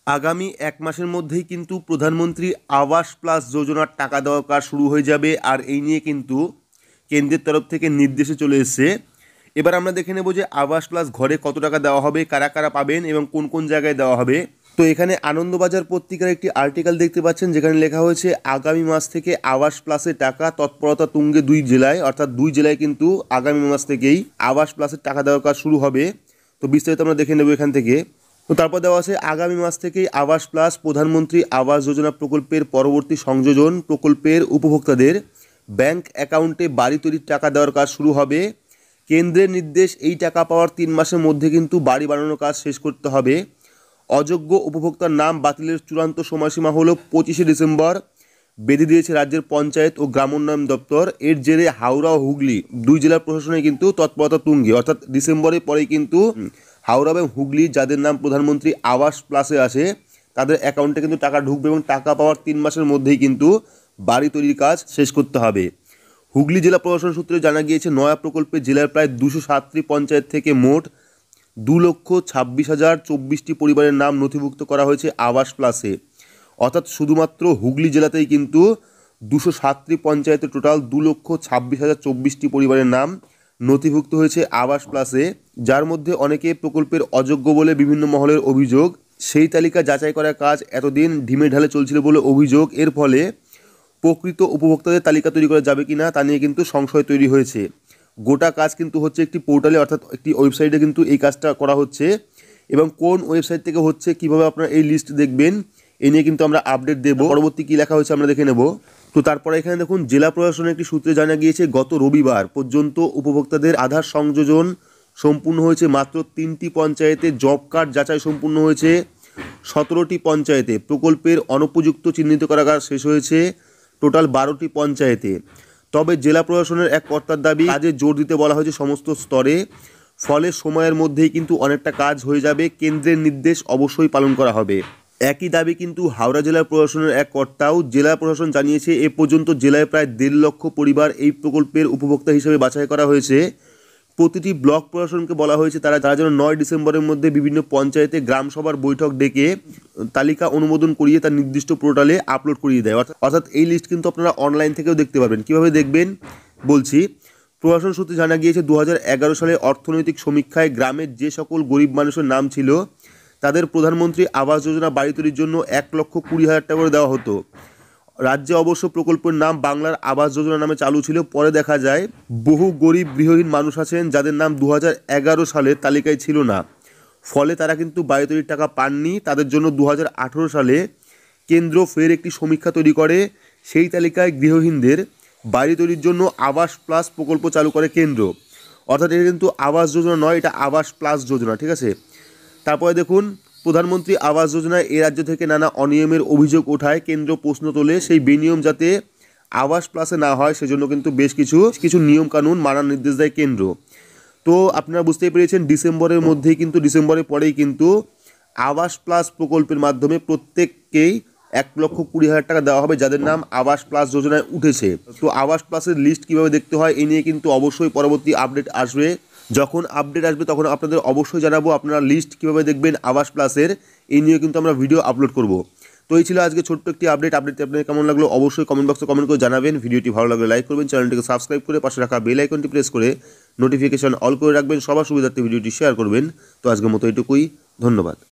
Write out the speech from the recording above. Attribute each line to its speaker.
Speaker 1: আগামী ১ মাসের মধ্যেই কিন্তু প্রধানমন্ত্রী আবাস প্লাস যোজনার টাকা দেওয়ার কাজ শুরু হয়ে যাবে, আর এই নিয়ে কিন্তু কেন্দ্রের তরফ থেকে নির্দেশে চলে এসেছে। এবার আমরা দেখে নেব যে আবাস প্লাস ঘরে কত টাকা দেওয়া হবে, কারা কারা পাবেন এবং কোন কোন জায়গায় দেওয়া হবে। তো এখানে আনন্দবাজার পত্রিকার একটি আর্টিকেল দেখতে পাচ্ছেন, যেখানে লেখা হয়েছে আগামী মাস থেকে আবাস প্লাসের টাকা তৎপরতা তুঙ্গে 2 জেলায়, অর্থাৎ 2 জেলায় কিন্তু আগামী মাস থেকেই আবাস প্লাসের টাকা দেওয়ার কাজ শুরু হবে। তো বিস্তারিত আমরা দেখে নেব এখান থেকে। তো তারপর দেওয়া আছে আগামী মাস থেকেই আবাস প্লাস প্রধানমন্ত্রী আবাস যোজনা প্রকল্পের পরবর্তী সংযোজন প্রকল্পের উপভোক্তাদের ব্যাংক অ্যাকাউন্টে বাড়ি তৈরির টাকা দেওয়ার কাজ শুরু হবে। কেন্দ্রের নির্দেশ, এই টাকা পাওয়ার 3 মাসের মধ্যে কিন্তু বাড়ি বানানোর কাজ শেষ করতে হবে। অযোগ্য উপভোক্তার নাম বাতিলের চূড়ান্ত সময়সীমা হলো 25শে ডিসেম্বর, বেঁধে দিয়েছে রাজ্যের পঞ্চায়েত ও গ্রামোন্নয়ন দপ্তর। এর জেরে হাওড়া ও হুগলি 2 জেলার প্রশাসনে কিন্তু তৎপরতা তুঙ্গে, অর্থাৎ ডিসেম্বরের পরেই কিন্তু হাওড়া এবং হুগলি যাদের নাম প্রধানমন্ত্রী আবাস প্লাসে আসে তাদের অ্যাকাউন্টে কিন্তু টাকা ঢুকবে এবং টাকা পাওয়ার 3 মাসের মধ্যেই কিন্তু বাড়ি তৈরির কাজ শেষ করতে হবে। হুগলি জেলা প্রশাসন সূত্রে জানা গিয়েছে, নয়া প্রকল্পে জেলার প্রায় 207টি পঞ্চায়েত থেকে মোট 2,26,024টি পরিবারের নাম নথিভুক্ত করা হয়েছে আবাস প্লাসে। অর্থাৎ শুধুমাত্র হুগলি জেলাতেই কিন্তু 207টি পঞ্চায়েতে টোটাল 2,26,024টি পরিবারের নাম নথিভুক্ত হয়েছে আবাস প্লাসে, যার মধ্যে অনেকে প্রকল্পের অযোগ্য বলে বিভিন্ন মহলের অভিযোগ। সেই তালিকা যাচাই করার কাজ এতদিন ঢিমে ঢালে চলছিল বলে অভিযোগ। এর ফলে প্রকৃত উপভোক্তাদের তালিকা তৈরি করা যাবে কিনা তা নিয়ে কিন্তু সংশয় তৈরি হয়েছে। গোটা কাজ কিন্তু হচ্ছে একটি পোর্টালে, অর্থাৎ একটি ওয়েবসাইটে কিন্তু এই কাজটা করা হচ্ছে, এবং কোন ওয়েবসাইট থেকে হচ্ছে, কিভাবে আপনারা এই লিস্ট দেখবেন, এ নিয়ে কিন্তু আমরা আপডেট দেব। পরবর্তী কী লেখা হয়েছে আমরা দেখে নেব। তো তারপরে এখানে দেখুন, জেলা প্রশাসনের একটি সূত্রে জানা গিয়েছে, গত রবিবার পর্যন্ত উপভোক্তাদের আধার সংযোজন সম্পূর্ণ হয়েছে মাত্র 3টি পঞ্চায়েতে। জব কার্ড যাচাই সম্পূর্ণ হয়েছে 17টি পঞ্চায়েতে। প্রকল্পের অনুপযুক্ত চিহ্নিত করার কাজ শেষ হয়েছে টোটাল 12টি পঞ্চায়েতে। তবে জেলা প্রশাসনের এক কর্তার দাবি, কাজে জোর দিতে বলা হয়েছে সমস্ত স্তরে, ফলে সময়ের মধ্যেই কিন্তু অনেকটা কাজ হয়ে যাবে। কেন্দ্রের নির্দেশ অবশ্যই পালন করা হবে। একই দাবি কিন্তু হাওড়া জেলা প্রশাসনের এক কর্তাও। জেলা প্রশাসন জানিয়েছে, এ পর্যন্ত জেলায় প্রায় 1.5 লক্ষ পরিবার এই প্রকল্পের উপভোক্তা হিসেবে বাছাই করা হয়েছে। প্রতিটি ব্লক প্রশাসনকে বলা হয়েছে তারা যেন 9 ডিসেম্বরের মধ্যে বিভিন্ন পঞ্চায়েতে গ্রামসভার বৈঠক ডেকে তালিকা অনুমোদন করিয়ে তার নির্দিষ্ট পোর্টালে আপলোড করিয়ে দেয়। অর্থাৎ এই লিস্ট কিন্তু আপনারা অনলাইন থেকেও দেখতে পারবেন। কীভাবে দেখবেন বলছি। প্রশাসন সূত্রে জানা গিয়েছে, 2011 সালে অর্থনৈতিক সমীক্ষায় গ্রামের যে সকল গরিব মানুষের নাম ছিল তাদের প্রধানমন্ত্রী আবাস যোজনা বাড়ি তৈরির জন্য 1,20,000 টাকা করে দেওয়া হতো। রাজ্যে অবশ্য প্রকল্পের নাম বাংলার আবাস যোজনা নামে চালু ছিল। পরে দেখা যায় বহু গরিব গৃহহীন মানুষ আছেন যাদের নাম 2011 সালের তালিকায় ছিল না, ফলে তারা কিন্তু বাড়ি তৈরির টাকা পাননি। তাদের জন্য 2018 সালে কেন্দ্র ফের একটি সমীক্ষা তৈরি করে। সেই তালিকায় গৃহহীনদের বাড়ি তৈরির জন্য আবাস প্লাস প্রকল্প চালু করে কেন্দ্র। অর্থাৎ এটা কিন্তু আবাস যোজনা নয়, এটা আবাস প্লাস যোজনা, ঠিক আছে। তারপরে দেখুন, প্রধানমন্ত্রী আবাস যোজনায় এ রাজ্য থেকে নানা অনিয়মের অভিযোগ ওঠায় কেন্দ্র প্রশ্ন তোলে, সেই বেনিয়ম যাতে আবাস প্লাসে না হয় সেজন্য কিন্তু বেশ কিছু নিয়মকানুন মানার নির্দেশ দেয় কেন্দ্র। তো আপনারা বুঝতেই পেরেছেন, ডিসেম্বরের মধ্যেই কিন্তু, ডিসেম্বরের পরেই কিন্তু আবাস প্লাস প্রকল্পের মাধ্যমে প্রত্যেককেই 1,20,000 টাকা দেওয়া হবে যাদের নাম আবাস প্লাস যোজনায় উঠেছে। তো আবাস প্লাসের লিস্ট কীভাবে দেখতে হয় এ নিয়ে কিন্তু অবশ্যই পরবর্তী আপডেট আসবে। যখন আপডেট আসবে তখন আপনাদের অবশ্যই জানাবো আপনারা লিস্ট কীভাবে দেখবেন আবাস প্লাসের, এই নিয়ে কিন্তু আমরা ভিডিও আপলোড করব। তো এই ছিল আজকে ছোট্ট একটি আপডেটটি আপনাদের কেমন লাগলো অবশ্যই কমেন্ট বক্সে কমেন্ট করে জানাবেন। ভিডিওটি ভালো লাগলে লাইক করবেন, চ্যানেলটিকে সাবস্ক্রাইব করে পাশে রাখা বেল আইকনটি প্রেস করে নোটিফিকেশন অল করে রাখবেন, সবার সুবিধার্থে ভিডিওটি শেয়ার করবেন। তো আজকের মতো এটুকুই, ধন্যবাদ।